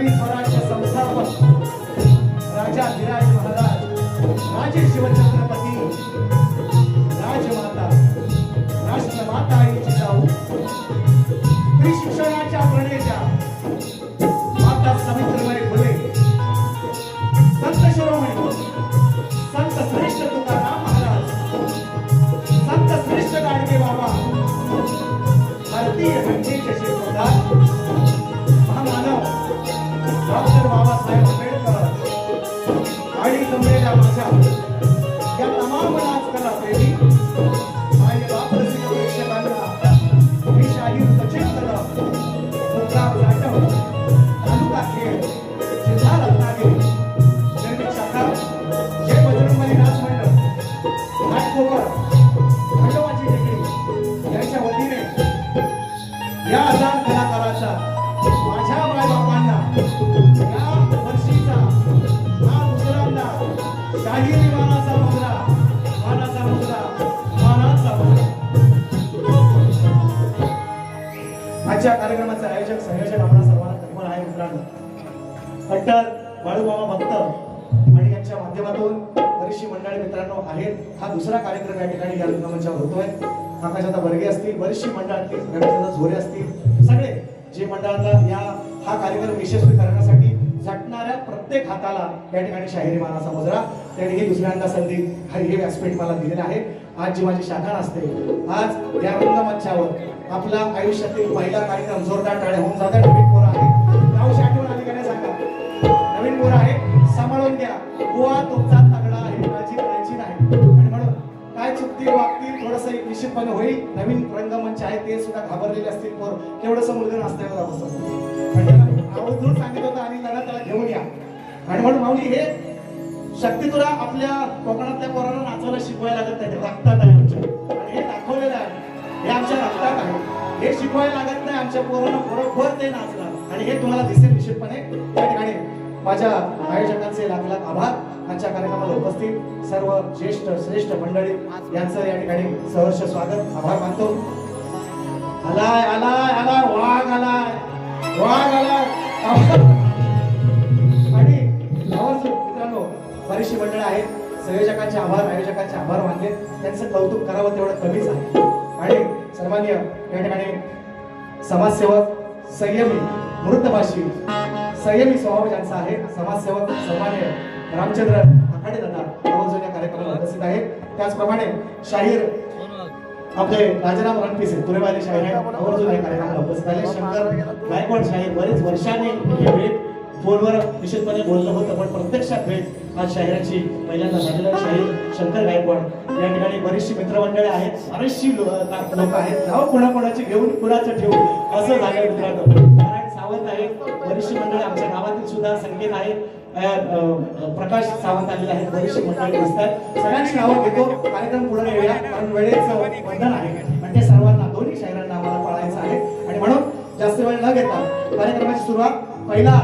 हिंदवी स्वराज्य संस्थापक राजा धीराज महाराज, राजे शिवछत्रपती, राजमाता राष्ट्रमाता आई जिजाऊ, स्त्री शिक्षणाच्या प्रणेत्या माता सावित्रीबाई फुले, संत शिरोमणी संत श्रेष्ठ तुकाराम महाराज, संत श्रेष्ठ गाडगे बाबा, भारतीय घटनेचे शिल्पकार महामानव डॉक्टर बाबासाहेब आंबेडकर आणि जमलेल्या माझ्या या तमाम राजकला प्रेमी आणि बापरसिक प्रेक्षकांना मी शाहीर सचिन कदम, मुक्काम जाटव, तालुका खेड, जिल्हा रत्नागिरी, निर्मित शाखा जय बजरंगबली नाच मंडळ, घाटकोपर, खंडोबाची टेकडी यांच्या वतीने या आजाद कलाकाराचा माझ्या मायबापांना या वर्षीचा हा दुसऱ्यांदा शाहिरी मानाचा मुद्रा, मानाचा मुद्रा, मानाचा मुद्रा. आजच्या कार्यक्रमाचे आयोजक संयोजक आपल्या सर्वांना कल्पना आहे मित्रांनो. कट्टर बाळूमामा भक्त आणि यांच्या माध्यमातून बरीचशी मंडळी मित्रांनो आहेत. हा दुसरा कार्यक्रम या ठिकाणी या रंगमंचावर होतोय. आकाशाचा वर्गे असतील, बरीचशी मंडळातील रवींद्रनाथ झोरे असतील, सगळे जे मंडळाला हा कार्यक्रम यशस्वी करण्यासाठी झटणाऱ्या प्रत्येक हाताला या ठिकाणी शाहिरी मानाचा मुजरा त्यांनी ही दुसऱ्यांदा संधी हे व्यासपीठ मला दिलेलं आहे. आज जी माझी शाखा असते, आज या रंगमंचावर आपला आयुष्यातील पहिला कार्यक्रम जोरदार टाळ्या होऊन जातात. नवीन पोरं आहे, नाव आठवण आली का नाही सांगा. नवीन पोरं आहे, सांभाळून घ्या. बुवा तुमचा तगडा आहे, काळजी करायची नाही. आणि म्हणून काय चुकतील वागतील थोडस निश्चितपणे होईल. नवीन रंगमंच आहे, ते सुद्धा घाबरलेले असतील. पोर तेवढंसं मुलगा नसतं आवर्जून सांगितलं होतं आणि लढा त्याला घेऊन या. आणि म्हणून माऊली हे शक्ती तुला आपल्या कोकणातल्या पोरांना नाचायला शिकवायला लागत नाही, रक्तात आहे आमच्या. आणि हे दाखवलेलं आहे, हे आमच्या रक्तात आहे. हे शिकवायला लागत नाही, आमच्या पोरांना बरोबर ते नाचणार. आणि हे तुम्हाला दिसेल निश्चितपणे. या ठिकाणी माझ्या आयोजकांचे लाख लाख आभार. आजच्या कार्यक्रमाला उपस्थित सर्व ज्येष्ठ श्रेष्ठ मंडळी यांचं या ठिकाणी सहर्ष स्वागत, आभार मानतो. आलाय आलाय आलाय वाघ आलाय, वाघ आलाय. आणि मित्रांनो बरीचशी मंडळी आहेत. संयोजकांचे आभार, आयोजकांचे आभार मानले. त्यांचं कौतुक करावं तेवढं कमीच आहे. आणि सन्माननीय या ठिकाणी समाजसेवक, संयमी, मृतभाषी, संयमी स्वभाव ज्यांचा आहे, समाजसेवक सन्माननीय रामचंद्र आखाडे दादा आवर्जून या कार्यक्रमाला उपस्थित आहेत. त्याचप्रमाणे शाहीर आपले राजाराम रणपिसे तुरेवाले शाहीर आहेत, आवर्जून या कार्यक्रमाला उपस्थित आले. शंकर गायकवाड शाहीर, बरेच वर्षांनी हे भेट फोनवर निश्चितपणे बोललं होतं, पण प्रत्यक्षात भेट आज शाहिराची पहिल्यांदा झालेलं. शाहीर शंकर गायकवाड या ठिकाणी बरीचशी मित्रमंडळी आहेत, बरीचशी लोक आहेत. नाव कोणाकोणाची घेऊन कुणाचं ठेवून असं झालं मित्रांनो. नारायण सावंत आहेत, बरीचशी मंडळी आमच्या गावातील सुद्धा संकेत आहेत. प्रकाश सावंत आलेले आहेत, बरीचशी मंडळी दिसतात. सगळ्यांची नावं घेतो, कार्यक्रम पुढे नेऊया कारण वेळेचं बंधन आहे. आणि ते सर्वांना दोन्ही शाहिरांना आम्हाला पाळायचं आहे. आणि म्हणून जास्त वेळ न घेता कार्यक्रमाची सुरुवात. पहिला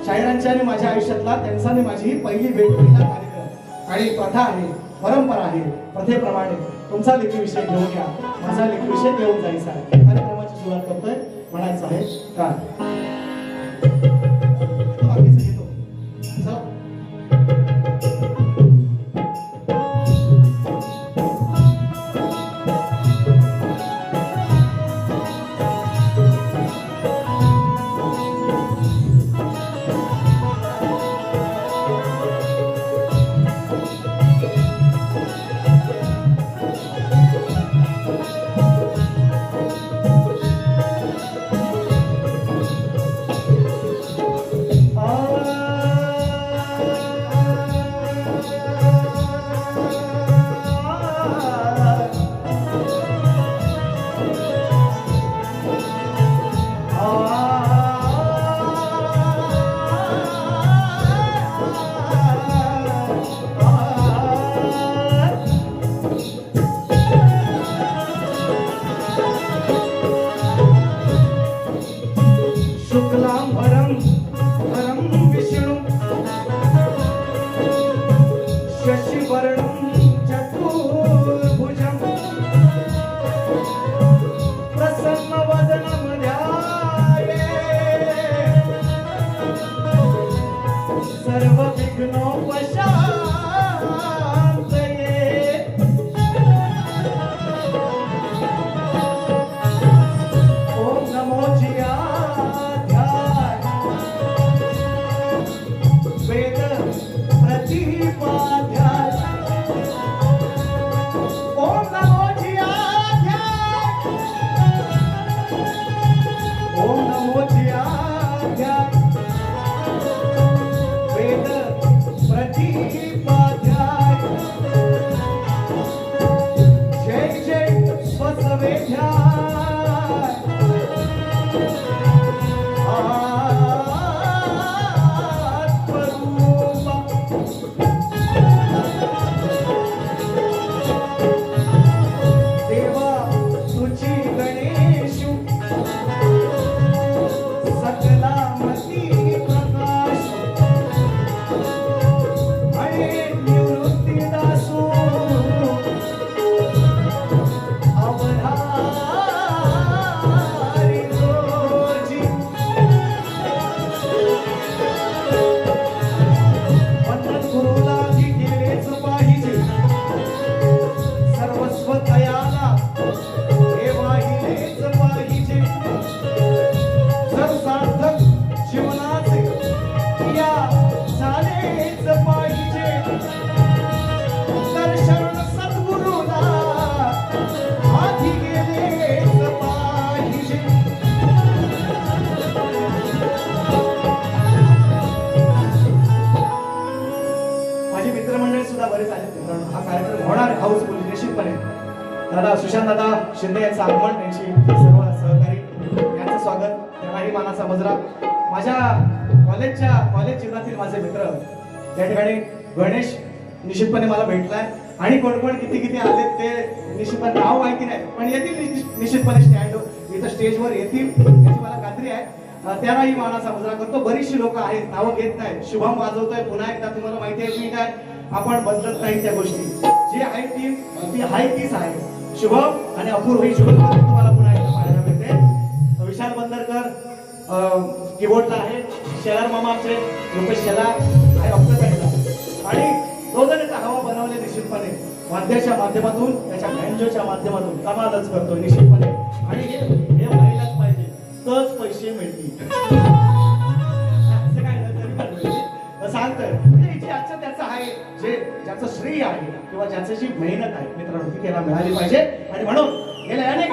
शाहिरांच्या आणि माझ्या आयुष्यातला त्यांचा आणि माझी ही पहिली भेट, पहिला कार्यक्रम आणि प्रथा आहे, परंपरा आहे. प्रथेप्रमाणे तुमचा लेखी विषय घेऊन घ्या, माझा लेखी विषय घेऊन जायचा आहे. कार्यक्रमाची सुरुवात करतोय, म्हणायचं आहे काय सर्व विघ्नोपशांत ये ओम नमो जियाध्याय वेद प्रतिपाध्याय ओम नमो जियाध्याय ओम नमो जियाध्याय वेद प्रतिपाध्याय जय जय बसवेध्याय आत्मरूपा देवा तुझी गणेशु सकला मती प्रकाश हरे निवृत्ती दासो अवधारी रोजी वंदन गुरुला केलेच पाहिजे सर्वस्व तयाला हे वाहिलेच पाहिजे जर सार्थक जीवनाचे या झालेच पाहिजे तर शरण सद्गुरूला आधी गेलेच पाहिजे माझी मित्रमंडळी सुद्धा बरेच आले मित्रांनो हा कार्यक्रम होणार हाऊसफुल निश्चितपणे दादा सुशांत दादा शिंदे यांचं आगमन त्यांची सर्व सहकारी यांचं स्वागत त्यांनाही मानाचा मुजरा माझ्या कॉलेज जीवनातील माझे मित्र या ठिकाणी गणेश निश्चितपणे मला भेटलाय आणि कोण कोण किती किती आले ते निश्चितपणे नाव माहिती नाही पण येतील निश्चितपणे इथं स्टेजवर येतील याची मला खात्री आहे त्यांनाही मानाचा मुजरा करतो बरीचशी लोक आहेत नावं घेत नाहीत शुभम वाजवतोय पुन्हा एकदा तुम्हाला माहिती आहे की काय आपण बदलत नाही त्या गोष्टी जी आहे टीम ती आहे तीच आहे शुभम आणि अपूर्व ही शुभम तुम्हाला पुन्हा एकदा पाहायला मिळते विशाल बंदरकर कीबोर्डला आहे शेलार मामा आमचे रुपेश शेलार आहे ऑक्टोपॅडला आणि दोघांचा हवा बनवले निश्चितपणे वाद्याच्या माध्यमातून त्याच्या बँजोच्या माध्यमातून कमालच करतो निश्चितपणे आणि हे व्हायलाच पाहिजे तरच पैसे मिळतील असं काय सांगतोय म्हणजे जे आजचं त्याचं आहे जे ज्याचं श्रेय आहे किंवा ज्याची जी मेहनत आहे मित्रांनो ती त्याला मिळाली पाहिजे आणि म्हणून गेले अनेक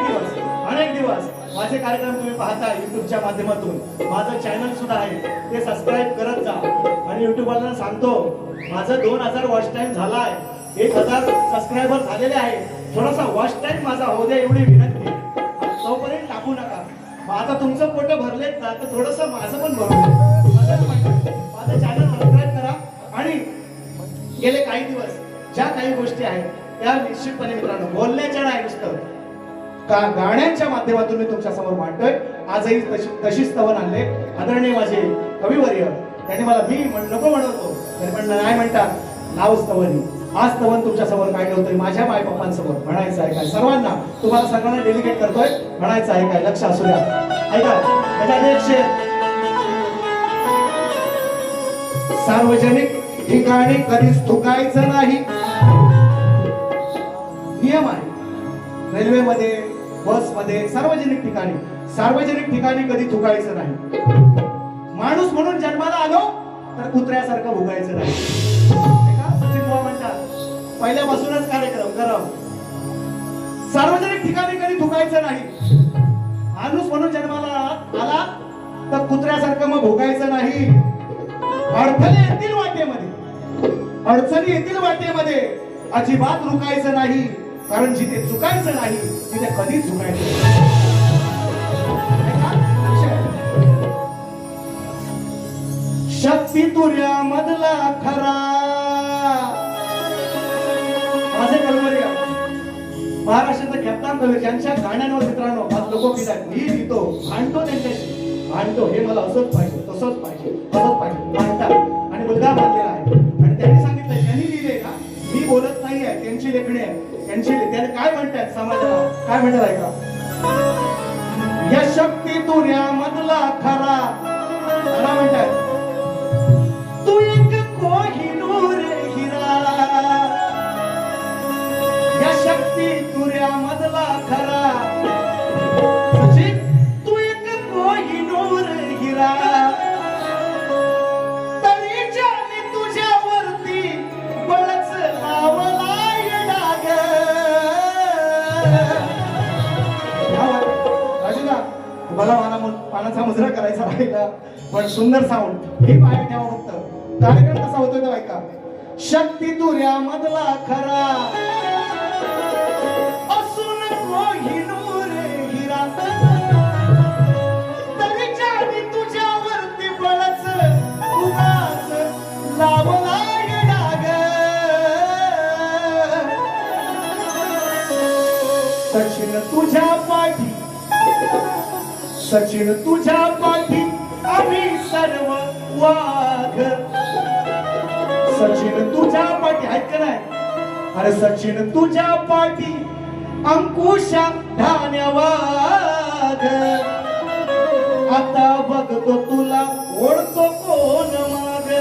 दिवस माझे कार्यक्रम तुम्ही पाहता युट्यूबच्या माध्यमातून माझं चॅनल सुद्धा आहे ते सबस्क्राईब करत जा आणि युट्यूबवाल्यांना सांगतो माझं 2000 वॉच टाइम झाला आहे 1000 सबस्क्रायबर झालेले आहे थोडासा वॉच टाइम माझा होऊ द्या एवढी विनंती तोपर्यंत टाकू नका मग आता तुमचं पोट भरलेत ना तर थोडस माझं पण भरू माझं चॅनल सबस्क्राईब करा आणि गेले काही दिवस ज्या काही गोष्टी आहेत त्या निश्चितपणे मित्रांनो बोलण्याच्या नाही नुसतं गाण्यांच्या माध्यमातून मी तुमच्या समोर मांडतोय आजही तशीच स्तवन आणले आदरणीय माझे कविवर्य त्यांनी मला मी नको म्हणतो तरी पण नाही म्हणतात नाव स्तवनी आज स्तवन तुमच्या समोर काय ठेवतोय माझ्या माय बाप्पांसमोर म्हणायचं आहे काय सर्वांना तुम्हाला सगळ्यांना डेलिकेट करतोय म्हणायचं आहे काय लक्ष असू द्या ऐका त्याच्यापेक्षा सार्वजनिक ठिकाणी कधीच थुकायचं नाही नियम आहे रेल्वेमध्ये बसमध्ये सार्वजनिक ठिकाणी कधी थुकायचं नाही माणूस म्हणून जन्माला आलो तर कुत्र्यासारखं भुकायचं नाही सचिन बुवा म्हणतात पहिल्यापासूनच कार्यक्रम करा सार्वजनिक ठिकाणी कधी थुकायचं नाही माणूस म्हणून जन्माला आला तर कुत्र्यासारखं मग भुकायचं नाही अडचणी येतील वाटेमध्ये अजिबात रुकायचं नाही कारण जिथे चुकायचं नाही तिथे कधीच झुकायचं शक्ती तुर्या मधला खरा माझे कविवर्य महाराष्ट्राचा ख्यातनाम कवी ज्यांच्या गाण्यांवर मित्रांनो आज लोक पितात मी लिहितो भांडतो त्यांच्याशी भांडतो हे मला असंच पाहिजे तसंच पाहिजे भांडतात आणि मुलगा बांधलेला आहे आणि त्यांनी सांगितलं त्यांनी लिहिले का मी बोलत नाही आहे त्यांची लेखणी आहे त्याने काय म्हणतात समाजाला काय म्हणतात ऐका या शक्ती तुर्या मधला खरा म्हणतात तू एक साजरा करायचा राहिला पण सुंदर साऊंड हे बाहेर ठेवा फक्त कार्यक्रम कसा होतोय तो ऐका शक्ती तुऱ्या मधला खरा असून कोहिनूर हिरा तरीच्या मी तुझ्यावरती बळच उगाच लावलाय डाग सचिन तुझ्या पाठी सचिन तुझ्या पाठी आम्ही सर्व वाघ सचिन तुझ्या पाठी ऐक नाही अरे सचिन तुझ्या पाठी अंकुशा धान्य वाघ आता बघतो तुला ओढतो कोण माग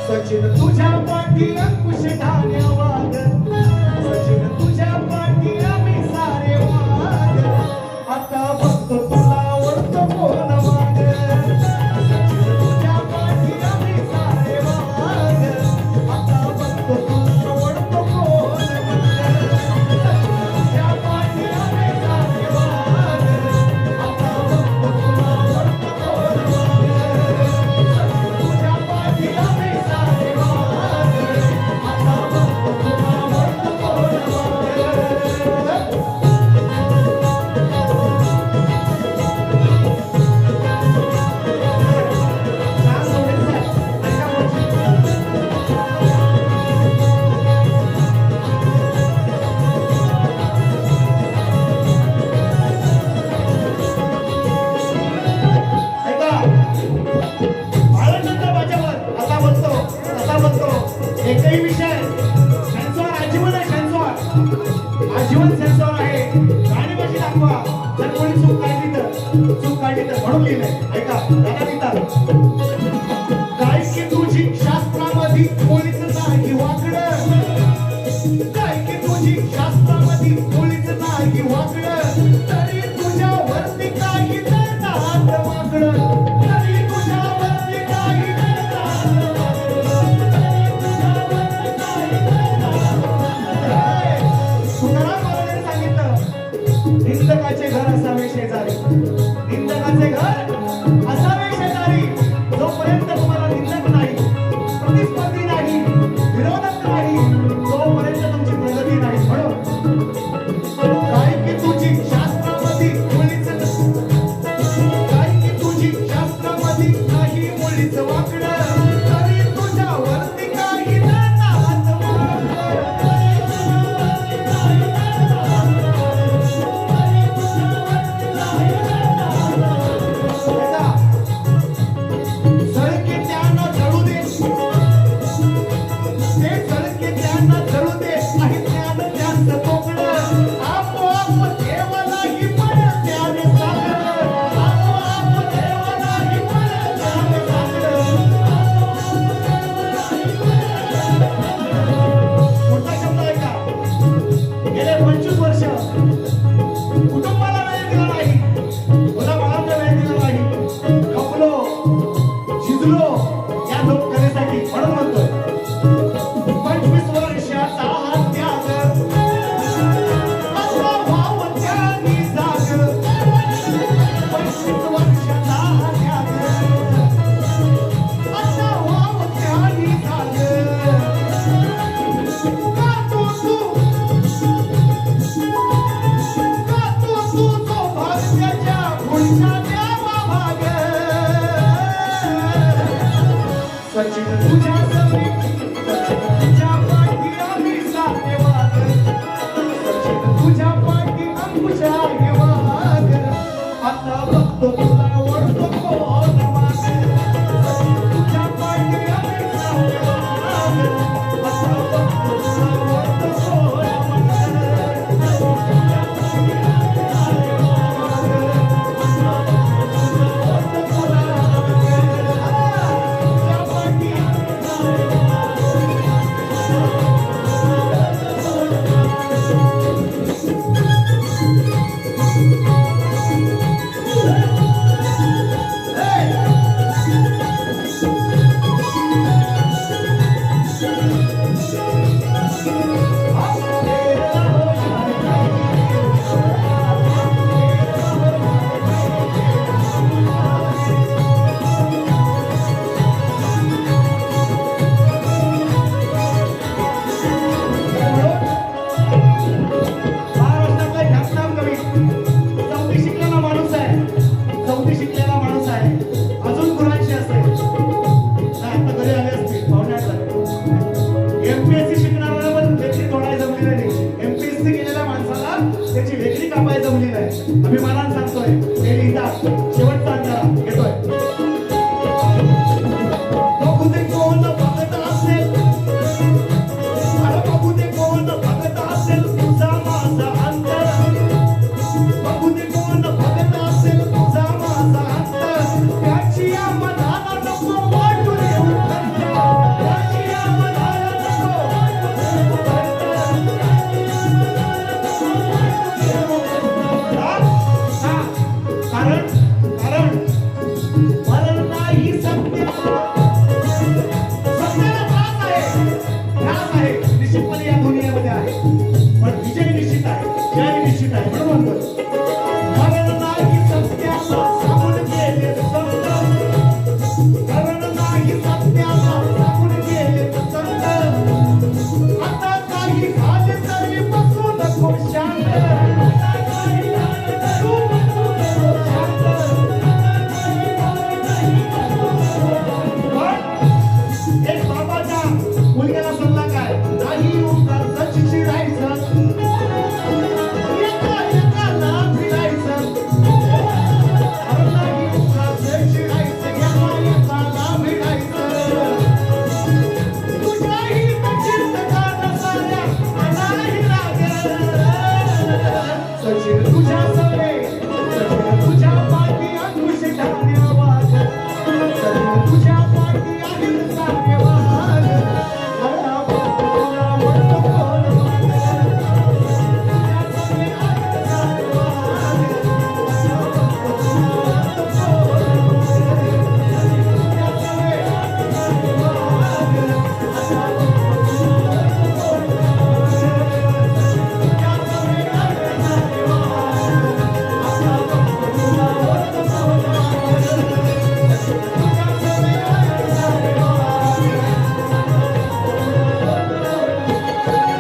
सचिन तुझ्या पाठी अंकुश धान्य वाघ सचिन तुझ्या पाठी आम्ही सारे वाघ आता बघतो तुला ओढतो कोण माग सचिन तुझ्या पाठी आम्ही सारे वाघ आता बघतो तुला ओढतो कोण माग सचिन तुझ्या पाठी आम्ही सारे वाघ आता बघतो तुला ओढतो कोण माग सचिन तुझ्या पाठी आम्ही एकही विषय सेन्सॉर आजीवन आहे सेन्सॉर आजीवन सेन्सॉर आहे गाणी कशी दाखवा जर कोणी चूक काढली तर म्हणून लिहिलंय ऐका दादा लिहितात काय की तुझी शास्त्रामध्ये कोणीच नाही वाकडं काय की तुझी शास्त्रामध्ये कोणीच नाही वाकडं तरी तुझ्यावरती काही करतात वाकडं तरी तुझ्यावरती काही निंदकाचे घर असावे शेजारी निंदकाचे घर असावे शेजारी जोपर्यंत तुम्हाला निंदक नाही प्रतिस्पर्धी नाही विरोधक नाही तोपर्यंत तुमची प्रगती नाही म्हणून अभिमानाने सांगतोय ते लिहितात शेवटचा अंधारा घेतोय बघू दे कोण बघत असेल अरे बघू दे कोण बघत असेल तुझा माझा अंतर बघू दे कोण बघत असेल तुझा माझा अंतर त्याची या मनाला नको वाटू देऊ त्याची या मनाला नको कारण कारण मरण नाही सत्य सत्याला त्रास आहे निश्चितपणे या दुनियेमध्ये आहे पण विजय निश्चित आहे जय निश्चित आहे म्हणून म्हणतो मरण नाही सत्याला सांगून गेले संत मरण नाही सत्याला सांगून गेले संत आता काही झाले तरी बसू नको शांत आता काही झाले तरी बसू नको शांत एक बाबाचा मुलग्याला सल्ला काय नाही उगाच चिडायचं एका एकाला भिडायचं अरे नाही उगाच चिडायचं एका एकाला भिडायचं तुझ्याही चिंतकानं साऱ्या मनाही लागलं सचिन तुझ्या सवे सचिन तुझ्या पाठी अंकुश ठाण्या वाघ सचिन तुझ्या पाठी आहे सारे वाघ मला तुला म्हणतो कोण वाघ तुझ्या सवे आहे सारे वाघ मला तुला म्हणतो कोण वाघ तुझ्या सवे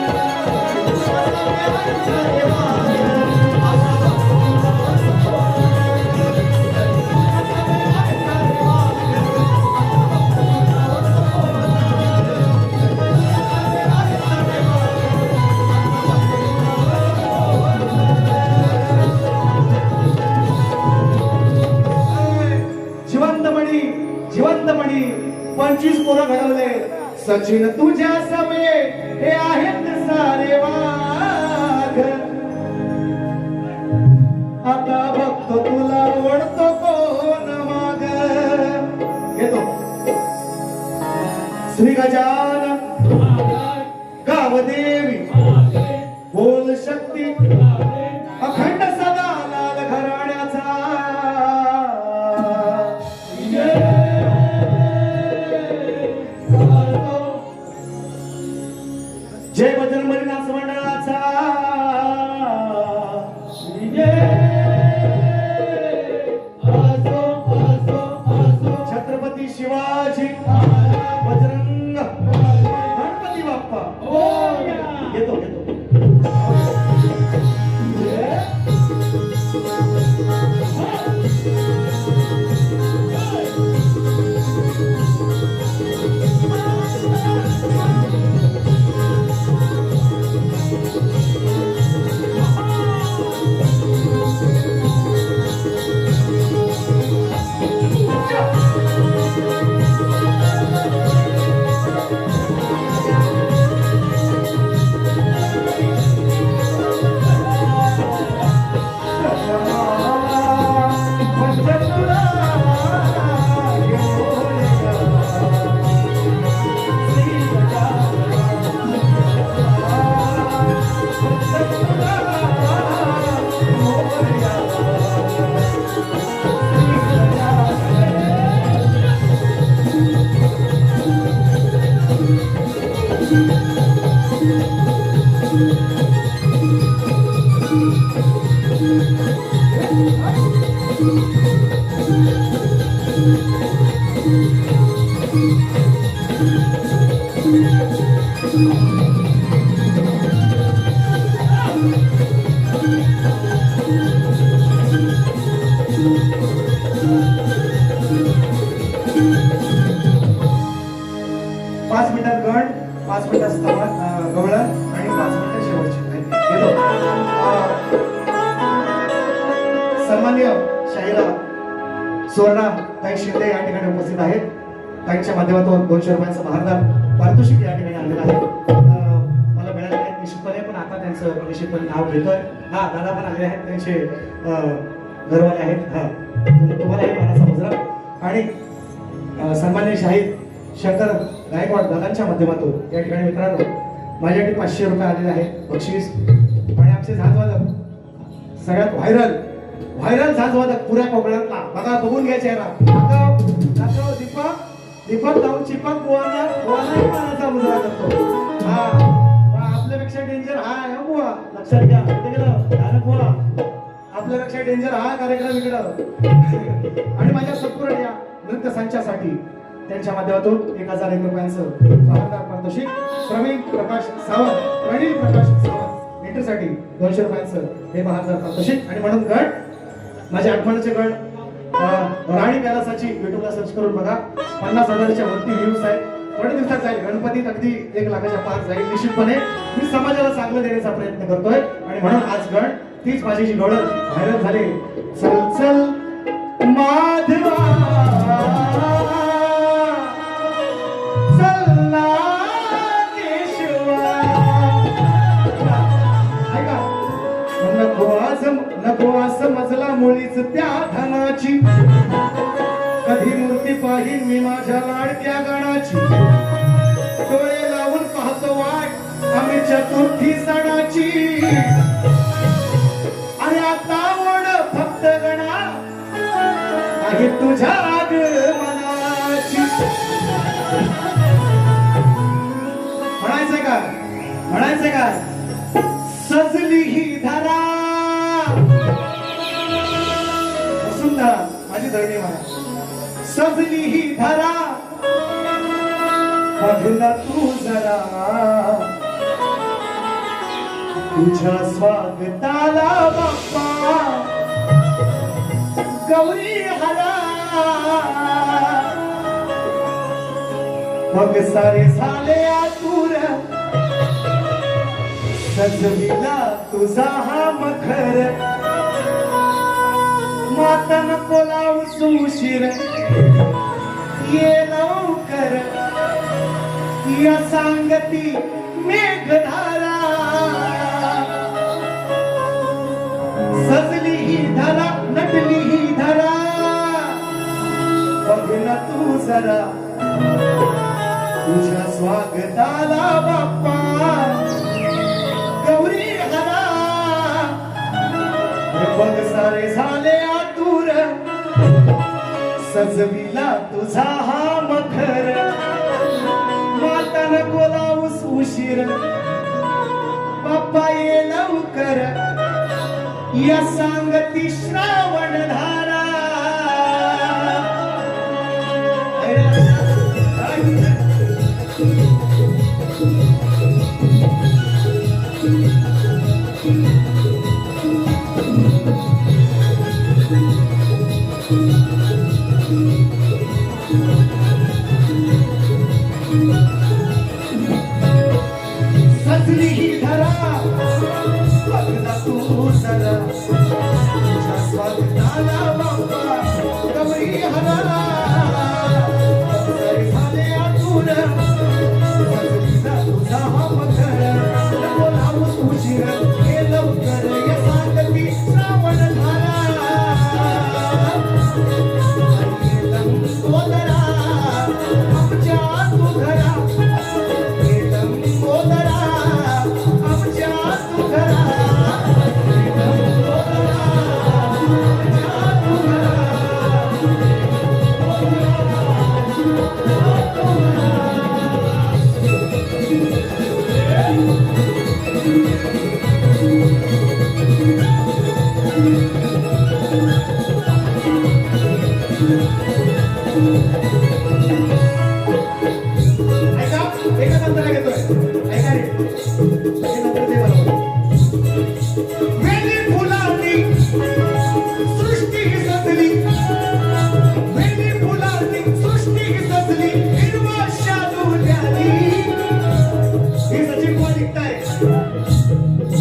आहे सारे वाघ आता जिवंतमणी 25 पोरं घडवले सचिन तुझ्या सवे हे आहेत सारे वाघ आता बघतो तुला ओढतो कोण माग घेतो श्री गजानन गावदेवी बोल शक्ती अखंड सदा लाल घराण्याचा जय बजरंगबली नाच मंडळाचा छत्रपती शिवाजी बजरंग गणपती बाप्पा येतो येतो सन्माननीय शाहिरा सुवर्णा ताई शिंदे या ठिकाणी उपस्थित आहेत. ताईंच्या माध्यमातून 200 रुपयांचं महारदार पारितोषिक या ठिकाणी आलेलं आहे. मला मिळालेलं आहे निश्चितपणे, पण आता त्यांचं निश्चितपणे नाव घेतोय. हा दादा पण आले आहेत, त्यांचे घरवाले आहेत. हा तुम्हाला मनाचा मुजरा आणि सन्माननीय शाहीर शंकर गायकवाड दादांच्या माध्यमातून या ठिकाणी मित्रांनो माझ्याकडे 500 रुपये आलेले आहेत बक्षीस. आणि आमचे झांजवादक सगळ्यात व्हायरल झांजवादक पुऱ्या कोकणातला बघा, बघून घ्या चेहरा. दीपक जाऊन चिपक बुवाला मनाचा मुजरा करतो. हा आपल्यापेक्षा डेंजर हा आहे बुवा, लक्षात घ्या. बुवा आपल्यापेक्षा डेंजर हा कार्यक्रम इकडं. आणि माझ्या सत्पूर्ण या नृत्य संचासाठी त्यांच्या माध्यमातून 1001 रुपयांचं महारदार पारितोषिक. प्रवीण प्रकाश सावंत, प्रणील प्रकाश सावंत एंट्रीसाठी 200 रुपयांचं हे महारदार पारितोषिक. आणि म्हणून गण माझे आठवणीचे गण राणी कैलासाची युट्यूबला सर्च करून बघा. 50,000च्या वरती व्ह्यूज आहेत. थोड्या दिवसात जाईल गणपतीत अगदी 1 लाखाच्या पार जाईल निश्चितपणे. मी समाजाला चांगलं देण्याचा प्रयत्न करतोय आणि म्हणून आज गण तीच माझी जी डोळं व्हायरल झाले. चल चल माधवा चलना केशवा. ऐका, नको असं मजला मुळीच त्या धनाची. कधी मूर्ती पाहिन मी माझ्या लाडक्या गणाची. डोळे लावून पाहतो वाट आम्ही चतुर्थी सणाची. आणि आता ओढ फक्त गणा आहे तुझ्या आगमनाची. म्हणायचंय का सजली ही धरा सुंदर माझी धरणी म्हणा. सजली ही धरा बघना तू जरा तुझ्या स्वागताला बाप्पा गौरी हरा. मग सारे झाले आतुर सजविला तुझा हा मखर. माता नको लावूस उशीर ये लवकर. या सांगती मेघधारा सजली ही धरा नटली ही धरा. बघना तू जरा तुझ्या स्वागताला बाप्पा गौरी हरा. बघ सारे झाले आतुर सजविला तुझा हा मखर. माता नको लावूस उशीर बाप्पा ये लवकर. या सांगती श्रावण धारा. सजली ही धरा बघना तू जरा तुझ्या स्वागताला बाप्पा गौरी हरा. झाले आतुर सजविला तुझा हा मखर. नको लावूस उशीर ये लवकर. या सांगती श्रावण धारा. सोदरा आमच्या तू घरा.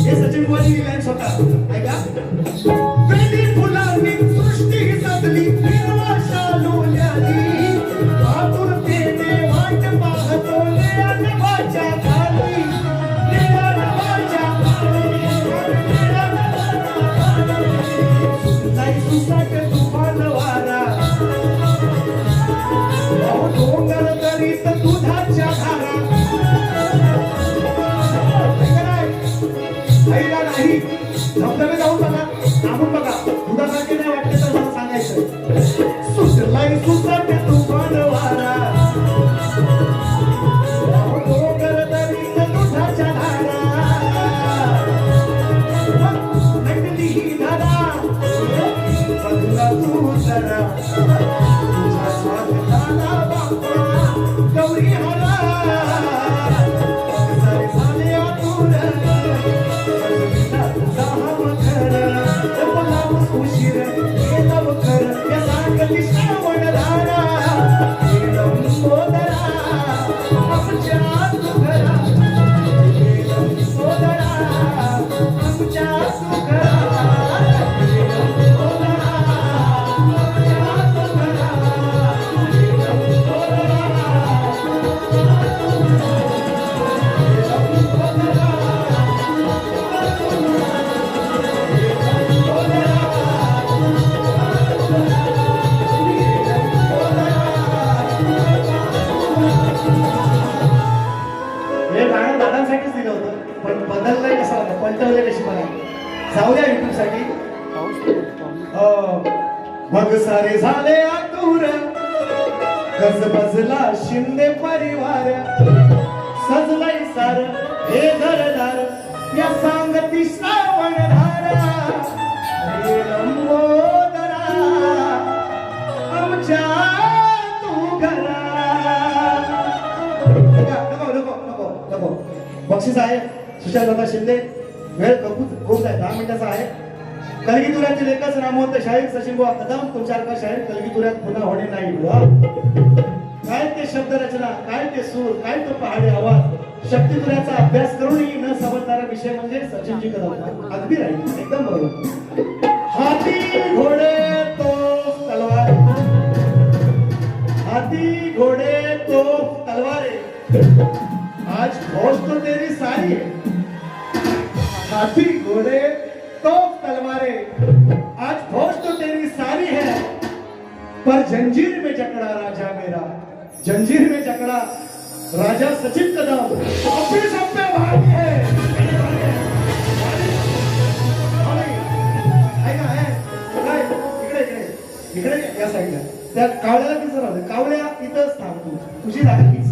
हे सचिन बुवाजी लाईन स्वतः ऐका. वेली फुलांनी सुसाट तुफान वारा डोंगर करीत दुधाच्या धारा ऐका नाही धबधबे जाऊन बघा आपण बघा दुधासारखे नाही वाटते तर मला सांगायचं सुटलाय सुसाट तुफान वारा डोंगर करीत दुधाच्या धारा नकली ही धारा बदला तू जरा तुझा स्वागताला बाप्पा गौरी हरा सारे झाले आतुर तुझा मखर बोलावं उशीर गेलं खर या सांगती श्रावण धारा गेलं सोदरा आमच्या सुखरा गेलं सोदरा आमच्या सुखरा हे गाणं दादांसाठीच दिलं होतं पण बदललंय कसं होतं पलटवलंय कशी मला जाऊ द्या युट्यूब साठी मग सारे झाले आतुर गजबजला शिंदे परिवार सजलाय सार हे घरदार या सांगती श्रावण धारा हे लंबोदरा आमच्या तू घरा नको बक्षीस आहे सुशांत शिंदे वेळ खूप आहे 10 मिनिटाचा आहे कलगीतुऱ्यातील एकच नामवंत शाहीर सचिन बुवा कदम तुमच्यासारखा शाहीर कलगीतुऱ्यात पुन्हा होणे नाही काय ते शब्द रचना काय ते सूर काय तो पहाडी आवाज शक्तितुऱ्याचा अभ्यास करूनही न समजणारा विषय म्हणजे सचिनजी कदम अगदी राहील एकदम बरोबर हाती घोडे तोफ तलवार हाथी घोड़े तो तलवारें आज फौज तो तेरी सारी है हाथी घोड़े तो तलवारें आज फौज तो तेरी सारी है पर जंजीर में जकड़ा राजा मेरा जंजीर में जकड़ा राजा सचिन कदम अपने सब पे भारी है इकडे या साईडला त्या कावळ्याला किती राहते कावळ्या इथंच थांबतो तुझी जागा तीच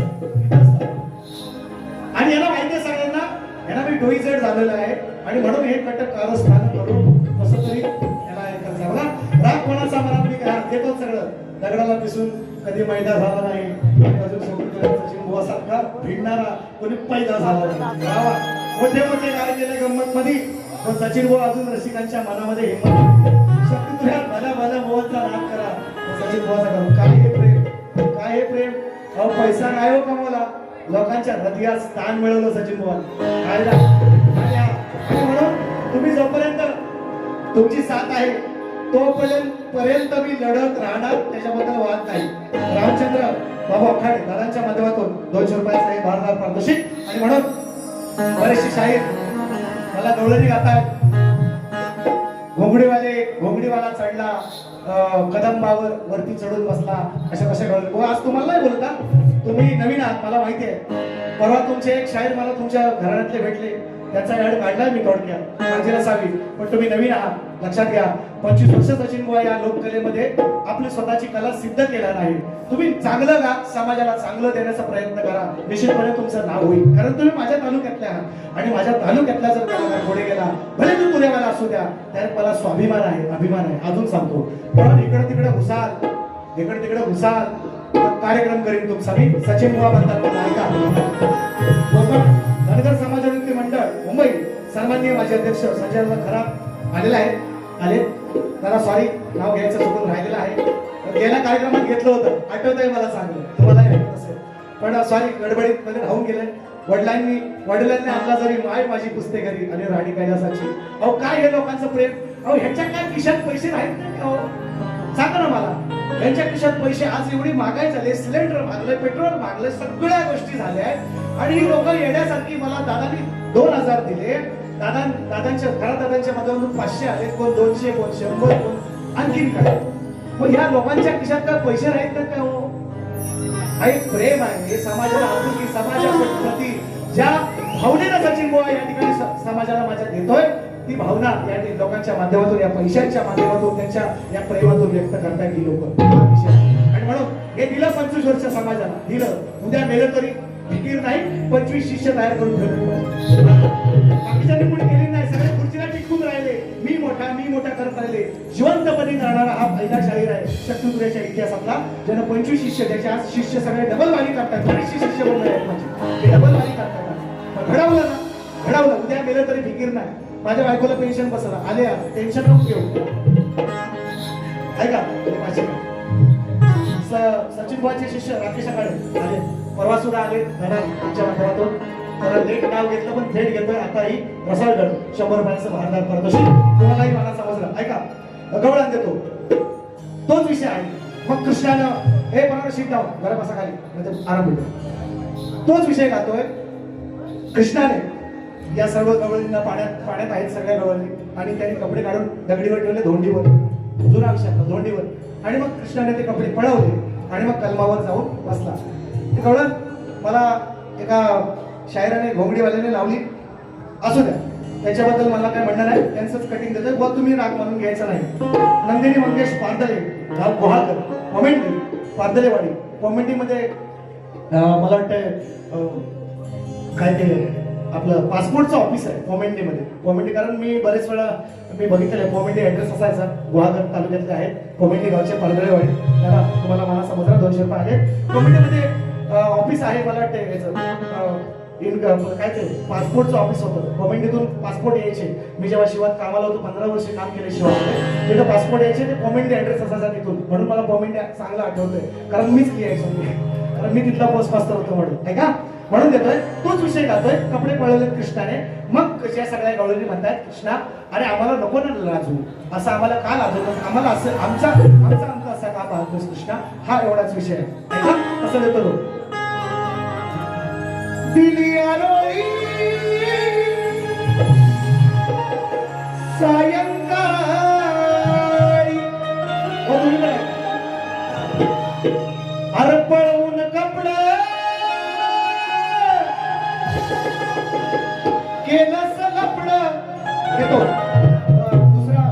आणि याला माहिती आहे सगळ्यांना याला मी डोईजेड झालेला आहे आणि म्हणून हे कटक कारस्थान करून कसं तरी याला हे करायचं बघा राग कोणाचा मला मी देतो सगळं दगडाला पिसून कधी मैदा झाला नाही अजून सचिन बुवा सारखा भिडणारा कोणी पैदा झाला नाही मोठे मोठे गाय गेले गंमत मध्ये पण सचिन बुवा अजून रसिकांच्या मनामध्ये हिंमत शक्ती भला भला मोहनचा नाद करा सचिन बुवाचा काय हे प्रेम काय हे प्रेम अहो पैसा नाही हो कमवला लोकांच्या हृदयात स्थान मिळवलं सचिन बुवा काय म्हणून तुम्ही जोपर्यंत तुमची साथ आहे तोपर्यंत मी लढत राहणार त्याच्याबद्दल वाद नाही रामचंद्र बाबा अखाडे दादांच्या माध्यमातून 200 रुपयाचा एक भारदार पारितोषिक आणि म्हणून बरेचसे शाहीर मला गवळणी गातात घोंगडीवाला चढला कदंबावर वरती चढून बसला अशा कशा गवळणी आज तुम्हाला नाही बोलता तुम्ही नवीन आहात मला माहिती आहे परवा तुमचे एक शाहीर मला तुमच्या घराण्यातले भेटले त्याचा ऍड काढलाय मी थोडक्यात माझी नसावी पण तुम्ही नवीन आहात लक्षात घ्या 25 वर्ष सचिन बुवा या लोककलेमध्ये आपली स्वतःची कला सिद्ध केला नाही तुम्ही चांगलं गा समाजाला चांगलं देण्याचा प्रयत्न करा निश्चितपणे तुमचं नाव होईल कारण तुम्ही माझ्या तालुक्यातले आहात आणि माझ्या तालुक्यातला जर कलाकार पुढे गेला भले तू पुण्याला असू द्या त्यात मला स्वाभिमान आहे अभिमान आहे अजून सांगतो पण इकडे तिकडे घुसाल कार्यक्रम करीन तुमचा मी सचिन बुवा म्हणतात मला ऐका धनगर समाजोन्नती मंडळ मुंबई सन्माननीय माजी अध्यक्ष संजय खराब आलेला आहे आले जरा सॉरी नाव घ्यायचं चुकून राहिलेलं आहे गेल्या कार्यक्रमात घेतलं होतं आठवतंय मला चांगलं तुम्हाला आठवत असेल पण सॉरी गडबडीत मध्ये राहून गेले वडिलांनी आपला जरी माय माझी पुसते घरी आणि राणी कैलासाची अहो काय हे लोकांचं प्रेम अहो ह्याच्या काय खिशात पैसे राहत नाही अहो सांगा ना मला यांच्या खिशात पैसे आज एवढी महागाई झाली सिलेंडर मागले पेट्रोल मागले सगळ्या गोष्टी झाल्या आणि ही लोक येण्यासारखी मला दादांनी 2000 दिले दादांच्या घरात दादांच्या मधून 500 आले कोण 200 कोण 100 कोण आणखीन काय? मग ह्या लोकांच्या खिशात काय पैसे राहत नाहीत काय हो? हा एक प्रेम आहे, हे समाजाला आपुलकी, समाजाप्रती ज्या भावनेनं सचिन बुवा या ठिकाणी समाजाला माझ्या देतोय, ती भावना या लोकांच्या माध्यमातून, या पैशांच्या माध्यमातून, त्यांच्या या प्रेमातून व्यक्त करतायत ही लोक. आणि म्हणून हे दिलं 25 वर्ष समाजाला दिलं, उद्या मेलं तरी फिकीर नाही, 25 शिष्य तयार करून ठेवले. बाकीच्यांनी पुढे केली नाही, सगळे खुर्चीला टिकून राहिले, मी मोठा करत राहिले. जिवंतपणे राहणारा हा पहिला शाहीर आहे शत्रुघ्नाच्या इतिहासातला, ज्यानं 25 शिष्य, त्याचे आज शिष्य सगळे डबल वारी करतात. 40 शिष्य बनले आहेत माझे, ते डबल वारी करतात. घडवलं ना, घडवलं. उद्या मेलं तरी फिकीर नाही. माझ्या बायकोला पेन्शन बसला, आले टेन्शन नको घेऊ. ऐका, सचिन बुवाचे शिष्य राकेश आघाडे आले, परवा सुद्धा आले घराच्या माध्यमातून. तर लेट नाव घेतलं पण थेट घेतोय. आता ही रसाळगड 100 रुपयाचं भारदार पारितोषिक तुम्हालाही मला समजलं. ऐका, गवळण देतो, तोच विषय आहे. मग कृष्णानं हे पण शीट डाऊन घरा बसा खाली म्हणजे आराम मिळतो, तोच विषय गातोय. कृष्णाने या सर्व गवळींना पाण्यात आहेत सगळ्या गवळणी, आणि त्यांनी कपडे काढून दगडीवर ठेवले, धोंडीवर, जुना विषय धोंडीवर. आणि मग कृष्णाने ते कपडे पळवले आणि मग कलमावर जाऊन बसला. ते गवळण मला एका शायराने घोंगडीवाल्याने लावली, असू द्या, त्याच्याबद्दल मला काय म्हणणं नाही, त्यांचंच कटिंग देतोय, बघ तुम्ही राग मानून घ्यायचा नाही. नंदिनी मंगेश पारदले, गाव गुहागर, कॉमेंट्री, पारदलेवाडी. कॉमेंट्रीमध्ये मला वाटतंय काय ते आपलं पासपोर्टचं ऑफिस आहे कॉमेंट्रीमध्ये. कॉमेंट्री कारण मी बरेच वेळा मी बघितलेलं आहे. कॉमेंट्री ॲड्रेस असायचा, गुहागर तालुक्यातले आहेत कॉमेंट्री गावचे पारदलेवाडी. त्याला तुम्हाला मला समजला 200 रुपये आले. कॉमेंट्रीमध्ये ऑफिस आहे, मला वाटतं याचं काय ते पासपोर्टचं ऑफिस होतं. कॉमेंट्रीतून पासपोर्ट यायचे. मी जेव्हा शिवात कामाला होतो 15 वर्ष काम केले शिवामध्ये, तिथं पासपोर्ट यायचे, ते कॉमेंट्री ॲड्रेस असायचा तिथून. म्हणून मला कॉमेंट्री चांगलं आठवतंय, कारण मीच लिहायचो, कारण मी तिथला पोस्ट मास्तर होतो म्हणून. आहे का? म्हणून देतोय, तोच विषय गातोय. कपडे पळवले कृष्णाने. मग या सगळ्या गवळणी म्हणतात, कृष्णा अरे आम्हाला नको ना लाजू, असं आम्हाला का लाजवतो, आम्हाला असं आमचा असा का पाहतोस कृष्णा, हा एवढाच विषय आहे. असं देतो तो. दिली आरोळी सायंकाळी, अरे पळवून कपडे केलंस लपड. येतो दुसरा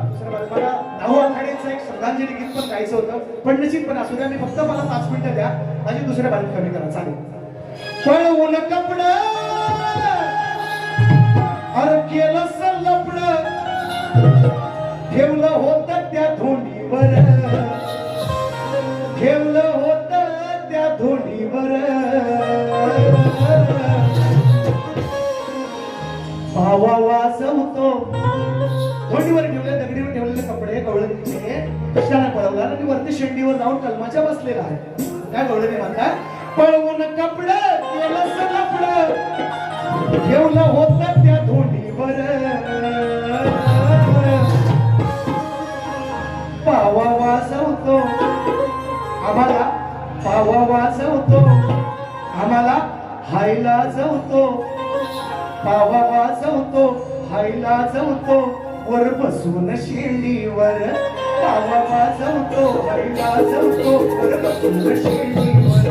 मला नाव आखाड्याचं एक श्रद्धांजली गीत पण गायचं होतं, पण निश्चित पण असू द्या. मी फक्त मला 5 मिनिटं द्या, माझी दुसऱ्या बारीक कमी करा, चालेल. पळवून कपड अरे केलंस लपड, ठेवलं होत त्या धोंडीवर, ठेवलं होत त्या धोंडीवर. भावा वाजवतो, धोंडीवर ठेवले, दगडीवर ठेवलेले कपडे गवळणीने कृष्णाला पळवला आणि वरती शेंडीवर जाऊन कलमाच्या बसलेला आहे. काय गवळणी म्हणतात, पळवून कपड केलंस लपड, ठेवलं होत त्या धोंडीवर. पावा वाजवतो आम्हाला, पावा वाजवतो आम्हाला, हायला जवतो, पावा वाजवतो हायला जवतो, वर बसून शेंडीवर. पावा वाजवतो हायला जवतो, वर बसून शेंडीवर.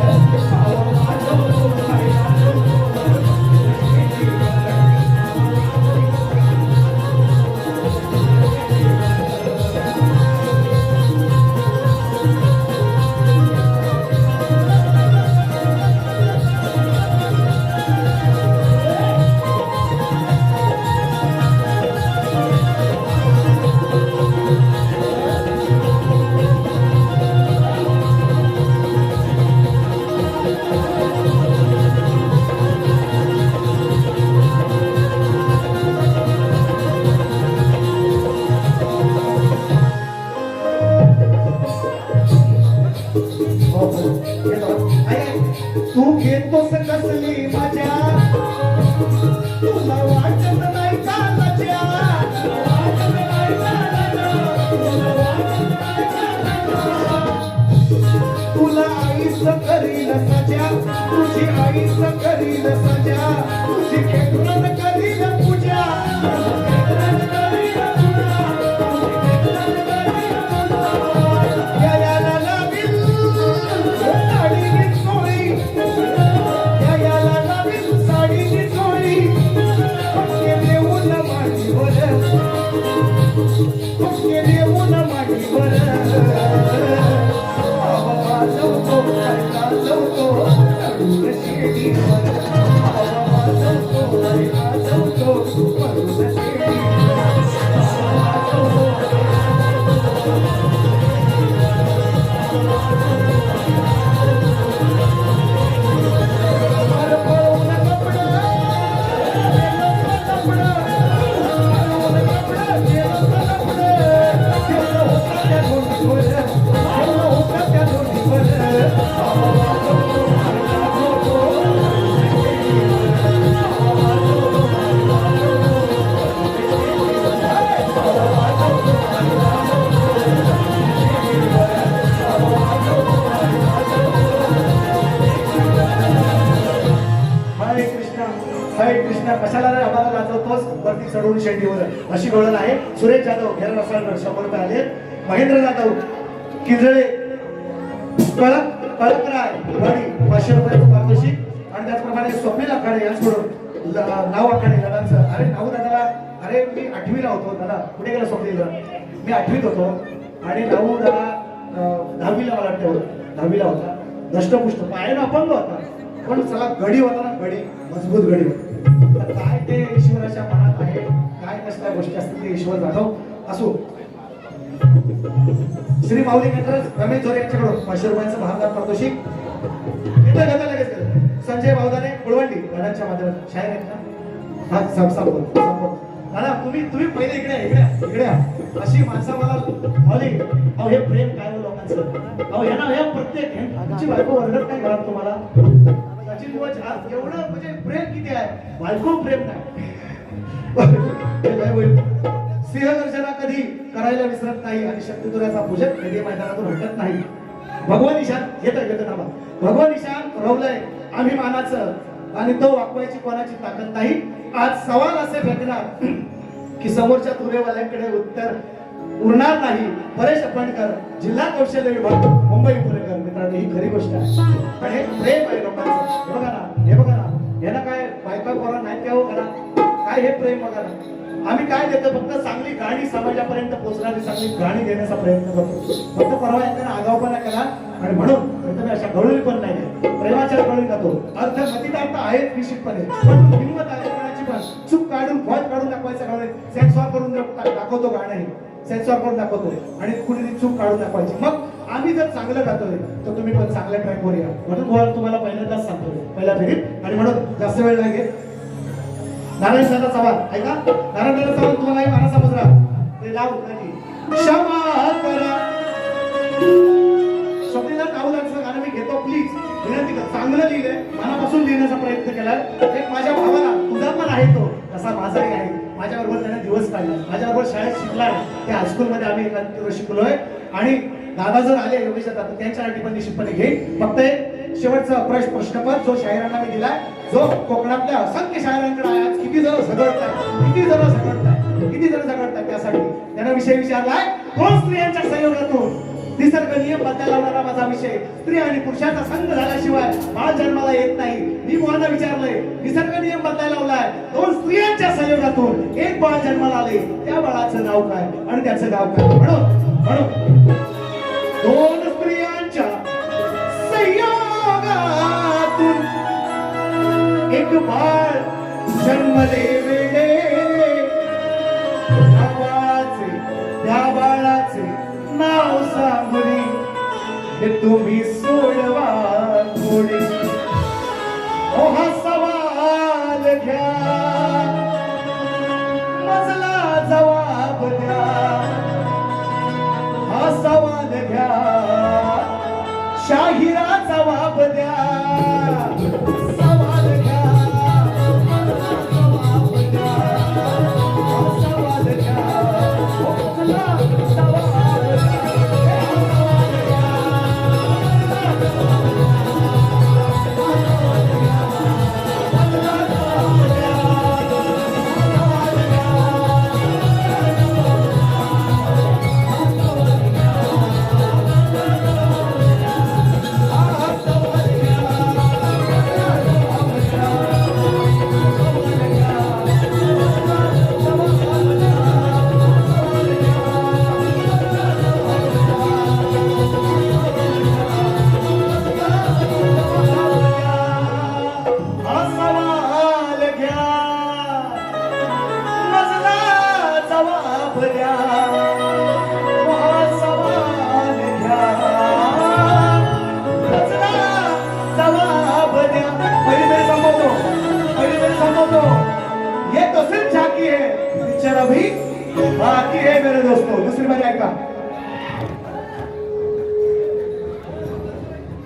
पावा वाजवतो हायला जवतो, वर बसून शेंडीवर. गेली येऊन मांडीवर बाबा वाजवतो काय गाजवतो मरुड शेतीवर बाबा वाजवतो काय गाजवतो मरुड शेतीवर हरे कृष्णा कशाला रे आम्हाला लाजवतोस वरती चढवून शेंडीवर अशी घोळण आहे. सुरेश जाधव घेर रसाळ 100 रुपये आले. महेंद्र जाधव किंजळे कळकराय वडी 500 रुपये पारितोषिक आणि त्याचप्रमाणे स्वप्नील आखाडे यांच्याकडून नाव आखाडे दादांचं. अरे नाव दादाला अरे मी 8वी ला होतो दादा. कुठे गेला स्वप्नील? मी 8वीत होतो आणि नाऊ दादा 10वी ला मला वाटतं 10वी ला होता. दष्टपुष्ट पायानं अपंग होता पण चला गडी होता ना गडी मजबूत गडी होता. काय ते ईश्वराच्या मनात आहे काय कसल्या गोष्टी असतील ते ईश्वर जाधव असो. श्री माऊली केंद्र रमेश झोरे यांच्याकडून 500 रुपयांचं महागात पारितोषिक. इथं घेता लगेच संजय भावदाने कुळवंडी दादांच्या माध्यमातून शायर आहेत ना. हा सांगतो दादा तुम्ही पहिले इकडे अशी माणसं मला माऊली अहो हे प्रेम काय हो लोकांचं. अहो हे ना हे प्रत्येक तुमची बायको ओरडत काय घरात तुम्हाला सचिन एवढं म्हणजे प्रेम किती आहे. बायको प्रेम नाही. सिंहगर्जना कधी करायला विसरत नाही आणि शक्तितुऱ्याचा पूजन कधी मैदानातून हटत नाही. भगवान ईशान येतं थांबा. भगवान ईशान रवलंय अभिमानाचं आणि तो वाकवायची कोणाची ताकद नाही. आज सवाल असे भेटणार की समोरच्या तुरेवाल्यांकडे उत्तर उरणार नाही. परेश अपणकर जिल्हा कौशल्य विभाग मुंबई पुणेकर मित्रांनो ही खरी गोष्ट आहे. पण हे प्रेम आहे लोकांचं. हे बघा ना याला काय बायका पोरा नाही काय हो करा काय हे प्रेम बघा ना. आम्ही काय देतो फक्त चांगली गाणी समाजापर्यंत पोहोचणारी चांगली गाणी देण्याचा प्रयत्न करतो. फक्त परवा यांना आगाऊपणा केला आणि म्हणून तुम्ही अशा गळून पण नाही प्रेमाच्या गळून जातो. अर्थ मतितार्थ आहेत निश्चितपणे पण हिंमत आहे कोणाची पण चूक काढून फॉल्ट काढून दाखवायचा गाणं सेन्सॉर करून दाखवतो गाणं सेन्सॉर करून दाखवतो आणि कुठे ती चूक काढून दाखवायची. मग आम्ही जर चांगलं गातोय तर तुम्ही पण चांगल्या ट्रॅकवर या म्हणून तुम्हाला पहिल्यांदाच सांगतो पहिल्या फेरीत. आणि म्हणून जास्त वेळ नाही घेत नारायण दादा चव्हाण ऐका. नारायण दादा चव्हाण तुम्हाला काही माना समजला ते लावू नाही क्षमा करा. स्वप्नीला नावलांचं गाणं मी घेतो प्लीज विनंती कर. चांगलं लिहिलंय मनापासून लिहिण्याचा प्रयत्न केलाय. एक माझ्या भावाला तुझा पण आहे तो तसा माझाही आहे. माझ्याबरोबर त्याने दिवस काढला माझ्याबरोबर शाळेत शिकलाय. त्या हायस्कूलमध्ये आम्ही एकांकिक शिकलोय आणि दादा जर आले योगेश दादा त्यांच्यासाठी पण निश्चितपणे घेईन. फक्त शेवटचा प्रश्नपत्र जो शायरांना मी दिलाय जो कोकणातल्या असंख्य शायरांकडे आहे. आज किती जण झगडताय त्यासाठी त्यांना विषय विचारलाय. दोन स्त्रियांच्या संयोगातून निसर्ग नियम बदलायला लावणारा माझा विषय. स्त्री आणि पुरुषाचा संग झाल्याशिवाय बाळ जन्माला येत नाही. मी मुलांना विचारलंय निसर्ग नियम बदलायला लावलाय. दोन स्त्रियांच्या संयोगातून एक बाळ जन्माला आले त्या बाळाचं नाव काय आणि त्याचं गाव काय. म्हणून दोन स्त्रियांच्या संयोगातून एक बाळ जन्मले वेळे त्या बाळाचे नाव सांगली हे तुम्ही सोडवा थोडे. हा सवाल घ्या मजला जवाब द्या. हा सवाल घ्या शाहिरा जवाब द्या. सवाल घ्या जवाब द्या. सवाल घ्या द्या महासवाल घ्या रचना जवाब द्या पहली मेरे संभवतो ये तो सिर्फ झांकी है पिक्चर अभी बाकी है मेरे दोस्तों दूसरी बारी ऐका